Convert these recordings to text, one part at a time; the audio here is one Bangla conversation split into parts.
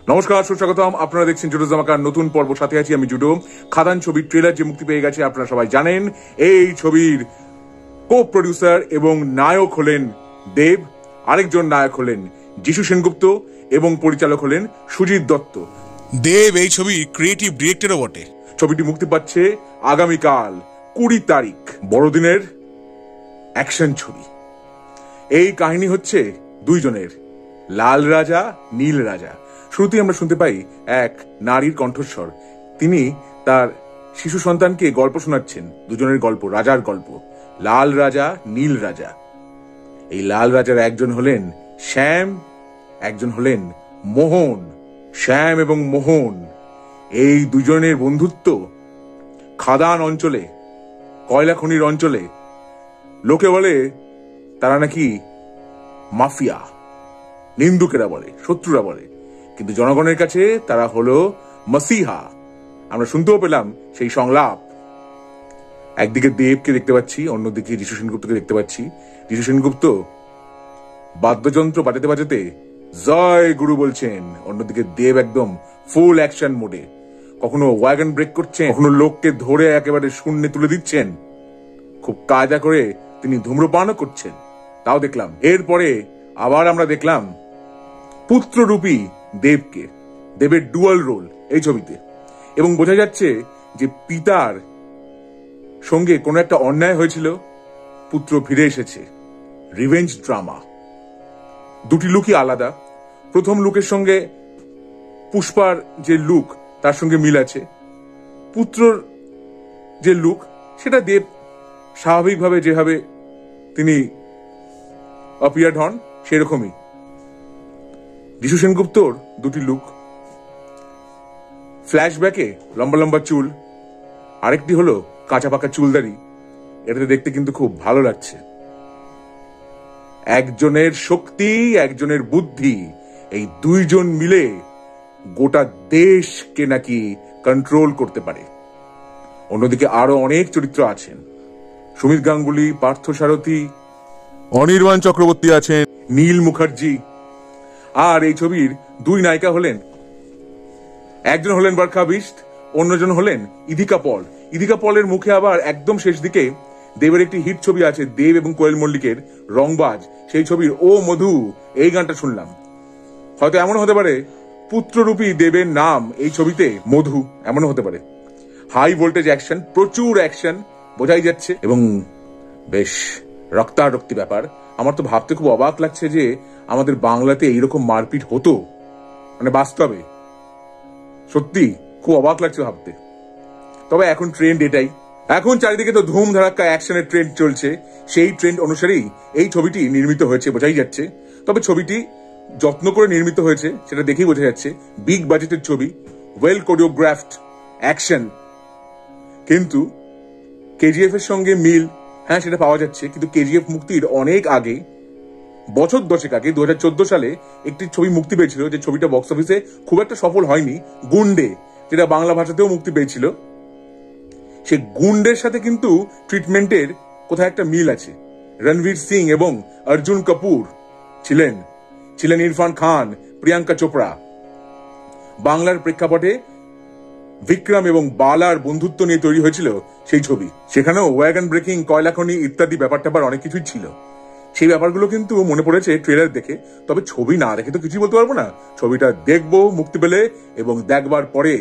নমস্কার, সুস্বাগতম। আপনারা দেখছেন জুডো ধামাকার নতুন পর্ব। সাথে আছি আমি জুডো। খাদান ছবির ট্রেলার যে মুক্তি পেয়ে গেছে আপনারা সবাই জানেন। এই ছবির কো প্রডিউসার এবং নায়ক হলেন দেব, আরেকজন নায়ক হলেন যিশু সেনগুপ্ত এবং পরিচালক হলেন সুজিত দত্ত। দেব এই ছবির ক্রিয়েটিভ ডিরেক্টরও বটে। ছবিটি মুক্তি পাচ্ছে আগামীকাল 20 তারিখ, বড়দিনের অ্যাকশন ছবি। এই কাহিনী হচ্ছে দুইজনের, লাল রাজা নীল রাজা। শুরুতেই আমরা শুনতে পাই এক নারীর কণ্ঠস্বর। তিনি তার শিশু সন্তানকে গল্প শোনাচ্ছেন, দুজনের গল্প, রাজার গল্প, লাল রাজা নীল রাজা। এই লাল রাজার একজন হলেন শ্যাম, একজন হলেন মোহন। শ্যাম এবং মোহন এই দুজনের বন্ধুত্ব খাদান অঞ্চলে, কয়লা খনির অঞ্চলে লোকে বলে তারা নাকি মাফিয়া, নিন্দুকেরা বলে, শত্রুরা বলে, কিন্তু জনগণের কাছে তারা হলো মাসিহা। আমরা শুনতেও পেলাম সেই সংলাপ। একদিকে দেবকে দেখতে পাচ্ছি, অন্যদিকে যিশু সেনগুপ্তকে দেখতে পাচ্ছি। যিশু সেনগুপ্ত বাদ্যযন্ত্র বাজাতে বাজাতে জয় গুরু বলছেন, অন্যদিকে দেব একদম ফুল অ্যাকশন মোডে। কখনো ওয়াগন ব্রেক করছেন, কখনো লোককে ধরে একেবারে শূন্যে তুলে দিচ্ছেন, খুব কায়দা করে তিনি ধূম্রপানও করছেন, তাও দেখলাম। এরপরে আবার আমরা দেখলাম পুত্ররূপী দেবকে, দেবের ডুয়াল রোল এই ছবিতে, এবং বোঝা যাচ্ছে যে পিতার সঙ্গে কোনো একটা অন্যায় হয়েছিল, পুত্র ফিরে এসেছে। Revenge drama. দুটি লুকই আলাদা। প্রথম লুকের সঙ্গে পুষ্পার যে লুক তার সঙ্গে মিল আছে। পুত্রর যে লুক সেটা দেব স্বাভাবিকভাবে যেভাবে তিনি অপিয়ার্ড হন সেরকমই। যিশু সেনগুপ্তর দুটি লুক, ফ্ল্যাশব্যাকে লম্বা লম্বা চুল, আরেকটি হলো কাঁচা পাকা চুলদারি। এটাতে দেখতে কিন্তু খুব ভালো লাগছে। একজনের শক্তি, একজনের বুদ্ধি, এই দুইজন মিলে গোটা দেশকে নাকি কন্ট্রোল করতে পারে। অন্যদিকে আরো অনেক চরিত্র আছেন। সুমিত গাঙ্গুলি, পার্থ সারথী, অনির্বাণ চক্রবর্তী আছেন, নীল মুখার্জি। আর এই ছবির দুই নায়িকা হলেন, একজন হলেন বরখা বিস্ট, অন্যজন হলেন ইদিকা পল। ইদিকা পলের মুখে আবার একদম শেষ দিকে দেবের একটি হিট ছবি আছে, দেব এবং কোয়েল মল্লিকের রংবাজ, সেই ছবির ও মধু এই গানটা শুনলাম। হয়তো এমন হতে পারে পুত্ররূপী দেবের নাম এই ছবিতে মধু, এমনও হতে পারে। হাই ভোল্টেজ অ্যাকশন, প্রচুর অ্যাকশন বোঝাই যাচ্ছে, এবং বেশ রক্তারক্তি ব্যাপার। আমার তো ভাবতে খুব অবাক লাগছে যে আমাদের বাংলাতে এইরকম মারপিট হতো, মানে বাস্তবে সত্যি খুব অবাক লাগছে ভাবতে। তবে এখন ট্রেন্ড এটাই, এখন চারিদিকে তো ধুম ধারাক্কা অ্যাকশনের ট্রেন্ড চলছে, সেই ট্রেন্ড অনুসারেই এই ছবিটি নির্মিত হয়েছে বোঝাই যাচ্ছে। তবে ছবিটি যত্ন করে নির্মিত হয়েছে সেটা দেখেই বোঝা যাচ্ছে। বিগ বাজেটের ছবি, ওয়েল কোরিওগ্রাফড অ্যাকশন, কিন্তু কেজিএফ এর সঙ্গে মিল, হ্যাঁ সেটা পাওয়া যাচ্ছে। কিন্তু কেজিএফ মুক্তির অনেক আগে, বছর 10 আগে 2014 সালে একটি ছবি মুক্তি পেয়েছিল, যে ছবিটা বক্স অফিসে খুব একটা সফল হয়নি, গুন্ডে, যেটা বাংলা ভাষাতেও মুক্তি পেয়েছিল। সে গুন্ডের সাথে কিন্তু ট্রিটমেন্টের কোথায় একটা মিল আছে। রণবীর সিং এবং অর্জুন কাপুর ছিলেন, ইরফান খান, প্রিয়াঙ্কা চোপড়া। বাংলার প্রেক্ষাপটে বিক্রম এবং বালার বন্ধুত্ব নিয়ে তৈরি হয়েছিল সেই ছবি। সেখানেও ওয়াগন ব্রেকিং, কয়লা খনি ইত্যাদি ব্যাপার ট্যাপার অনেক কিছুই ছিল। সেই ব্যাপারগুলো কিন্তু মনে পড়েছে ট্রেলার দেখে। তবে ছবি না দেখে তো কিছুই বলতে পারবো না। ছবিটা দেখবো মুক্তি পেলে, এবং দেখবার পরে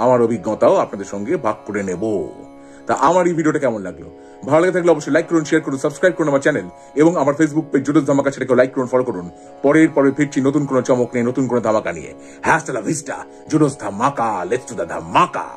আমার অভিজ্ঞতাও আপনাদের সঙ্গে ভাগ করে নেব। তা আমার এই ভিডিওটা কেমন লাগলো? ভালো লাগে থাকলে অবশ্যই লাইক করুন, শেয়ার করুন, সাবস্ক্রাইব করুন আমার চ্যানেল, এবং আমার ফেসবুক পেজ জুডো ধামাকা, সেটাকে লাইক করুন, ফলো করুন। পরে ফিরছি নতুন কোনো চমক নিয়ে, নতুন কোনো ধামাকা নিয়ে। হ্যাস্টা লা ভিস্টা, জুডো ধামাকা, লেটস ডু দ্য ধামাকা।